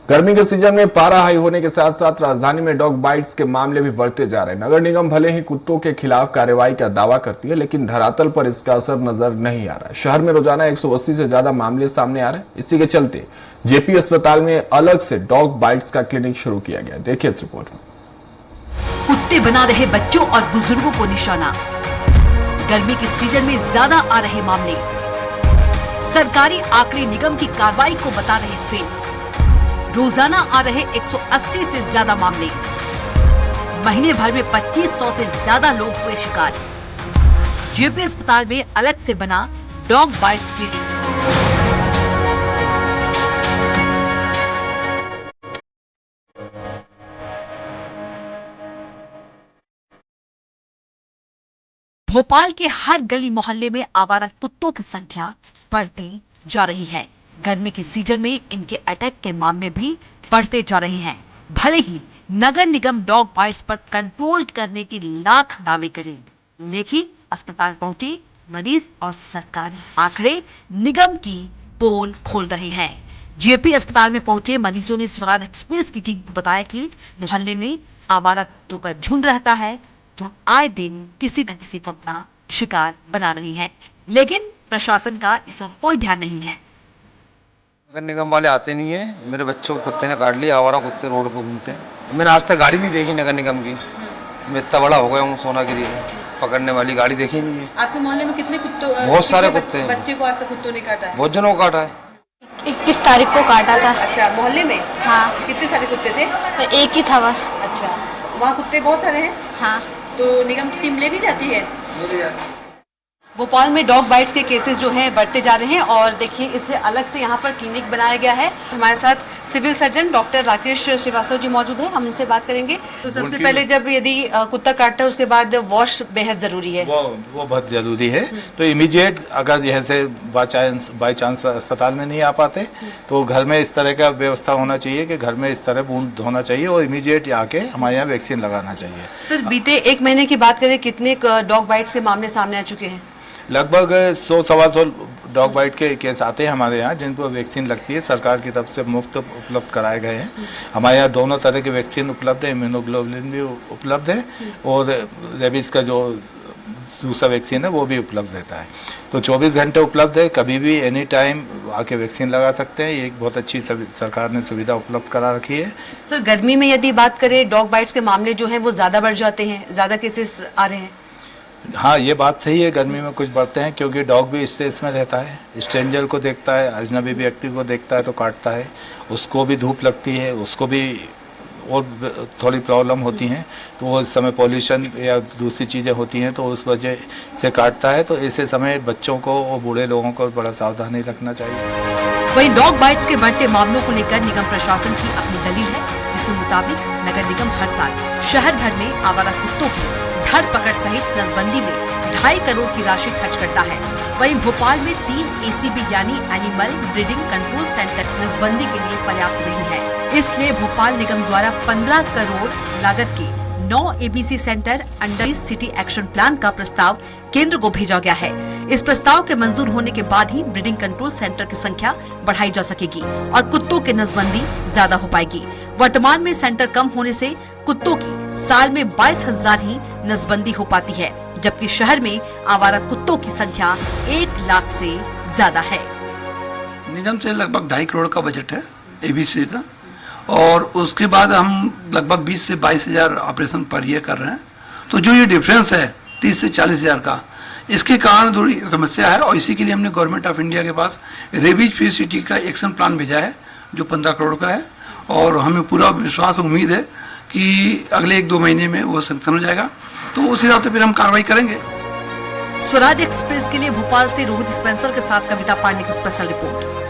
गर्मी के सीजन में पारा हाई होने के साथ साथ राजधानी में डॉग बाइट्स के मामले भी बढ़ते जा रहे हैं। नगर निगम भले ही कुत्तों के खिलाफ कार्रवाई का दावा करती है, लेकिन धरातल पर इसका असर नजर नहीं आ रहा है। शहर में रोजाना 180 से ज्यादा मामले सामने आ रहे हैं। इसी के चलते जेपी अस्पताल में अलग से डॉग बाइट्स का क्लिनिक शुरू किया गया। देखिए इस रिपोर्ट में। कुत्ते बना रहे बच्चों और बुजुर्गों को निशाना। गर्मी के सीजन में ज्यादा आ रहे मामले। सरकारी आंकड़े निगम की कार्रवाई को बता रहे फेल। रोजाना आ रहे 180 से ज्यादा मामले। महीने भर में 2500 से ज्यादा लोग हुए शिकार। जेपी अस्पताल में अलग से बना डॉग बाइट्स क्लिनिक। भोपाल के हर गली मोहल्ले में आवारा कुत्तों की संख्या बढ़ती जा रही है। गर्मी के सीजन में इनके अटैक के मामले भी बढ़ते जा रहे हैं। भले ही नगर निगम डॉग बाइट्स पर कंट्रोल करने की लाख दावे करे, लेकिन अस्पताल पहुंचे मरीज और सरकारी आंकड़े निगम की पोल खोल रहे हैं। जेपी अस्पताल में पहुंचे मरीजों ने स्वराज एक्सप्रेस की टीम को बताया कि मोहल्ले में आवारा कुत्तों का झुंड रहता है, जो आए दिन किसी न किसी को अपना शिकार बना रही है, लेकिन प्रशासन का इस पर कोई ध्यान नहीं है। नगर निगम वाले आते नहीं है। मेरे बच्चों को कुत्ते ने काट लिया। आवारा कुत्ते रोड पर घूमते हैं। मैंने आज तक गाड़ी नहीं देखी नगर निगम की। मैं इतना बड़ा हो गया हूँ सोनागिरी में, पकड़ने वाली गाड़ी देखी नहीं है। आपके मोहल्ले में कितने कुत्तों? बहुत सारे कुत्ते हैं। बच्चे को आज तक कुत्तों ने काटा है? बहुत जनों को काटा है। 21 तारीख को काटा था। अच्छा, मोहल्ले में? हाँ। कितने सारे कुत्ते थे? एक ही था बस। अच्छा, वहाँ कुत्ते बहुत सारे हैं? हाँ। तो निगम की टीम ले नहीं जाती है? भोपाल में डॉग बाइट्स के केसेस जो हैं बढ़ते जा रहे हैं और देखिए इसलिए अलग से यहाँ पर क्लिनिक बनाया गया है। हमारे साथ civil surgeon doctor Rakesh Srivastava ji मौजूद हैं, हम उनसे बात करेंगे। तो सबसे पहले जब यदि कुत्ता काटता है उसके बाद वॉश बेहद जरूरी है। वो बहुत जरूरी है। तो इमीडिएट अगर यहाँ से बाई चांस अस्पताल में नहीं आ पाते तो घर में इस तरह का व्यवस्था होना चाहिए कि घर में इस तरह बूंद धोना चाहिए और इमीडिएट आके हमारे यहाँ वैक्सीन लगाना चाहिए। सर, बीते एक महीने की बात करें, कितने डॉग बाइट्स के मामले सामने आ चुके हैं? लगभग 100-125 डॉग बाइट के केस आते हैं हमारे यहाँ, जिन पर वैक्सीन लगती है। सरकार की तरफ से मुफ्त उपलब्ध कराए गए हैं। हमारे यहाँ दोनों तरह के वैक्सीन उपलब्ध है, इम्यूनोग्लोबुलिन भी उपलब्ध है और रेबीज का जो दूसरा वैक्सीन है वो भी उपलब्ध रहता है। तो 24 घंटे उपलब्ध है, कभी भी एनी टाइम आके वैक्सीन लगा सकते हैं। ये एक बहुत अच्छी सरकार ने सुविधा उपलब्ध करा रखी है। सर, गर्मी में यदि बात करें डॉग बाइट्स के मामले जो हैं वो ज़्यादा बढ़ जाते हैं, ज़्यादा केसेस आ रहे हैं? हाँ, ये बात सही है। गर्मी में कुछ बढ़ते हैं क्योंकि डॉग भी स्ट्रेस में रहता है, स्ट्रेंजर को देखता है, अजनबी व्यक्ति को देखता है तो काटता है। उसको भी धूप लगती है, उसको भी और थोड़ी प्रॉब्लम होती हैं, तो वो इस समय पॉल्यूशन या दूसरी चीज़ें होती हैं तो उस वजह से काटता है। तो ऐसे समय बच्चों को और बूढ़े लोगों को बड़ा सावधानी रखना चाहिए। वहीं डॉग बाइट्स के बढ़ते मामलों को लेकर निगम प्रशासन की अपनी दलील है, जिसके मुताबिक नगर निगम हर साल शहर भर में आवारा कुत्तों की धर पकड़ सहित नसबंदी में 2.5 करोड़ की राशि खर्च करता है। वहीं भोपाल में 3 एसीबी यानी एनिमल ब्रीडिंग कंट्रोल सेंटर नसबंदी के लिए पर्याप्त नहीं है। इसलिए भोपाल निगम द्वारा 15 करोड़ लागत के 9 ABC centre under city action plan का प्रस्ताव केंद्र को भेजा गया है। इस प्रस्ताव के मंजूर होने के बाद ही ब्रीडिंग कंट्रोल सेंटर की संख्या बढ़ाई जा सकेगी और कुत्तों की नसबंदी ज्यादा हो पाएगी। वर्तमान में सेंटर कम होने से कुत्तों की साल में 22,000 ही नसबंदी हो पाती है, जबकि शहर में आवारा कुत्तों की संख्या 1 लाख से ज्यादा है। निगम से लगभग 2.5 करोड़ का बजट है एबीसी का, और उसके बाद हम लगभग 20 से 22,000 ऑपरेशन पर ईयर कर रहे हैं। तो जो ये डिफरेंस है 30 से 40,000 का, इसके कारण थोड़ी समस्या है और इसी के लिए हमने गवर्नमेंट ऑफ इंडिया के पास रेबीज फ्री सिटी का एक्शन प्लान भेजा है जो 15 करोड़ का है, और हमें पूरा विश्वास उम्मीद है कि अगले 1-2 महीने में वो सैंक्शन हो जाएगा। तो उस हिसाब से फिर हम कार्रवाई करेंगे। स्वराज एक्सप्रेस के लिए भोपाल से रोहित स्पेंसर के साथ कविता पांडे की स्पेशल रिपोर्ट।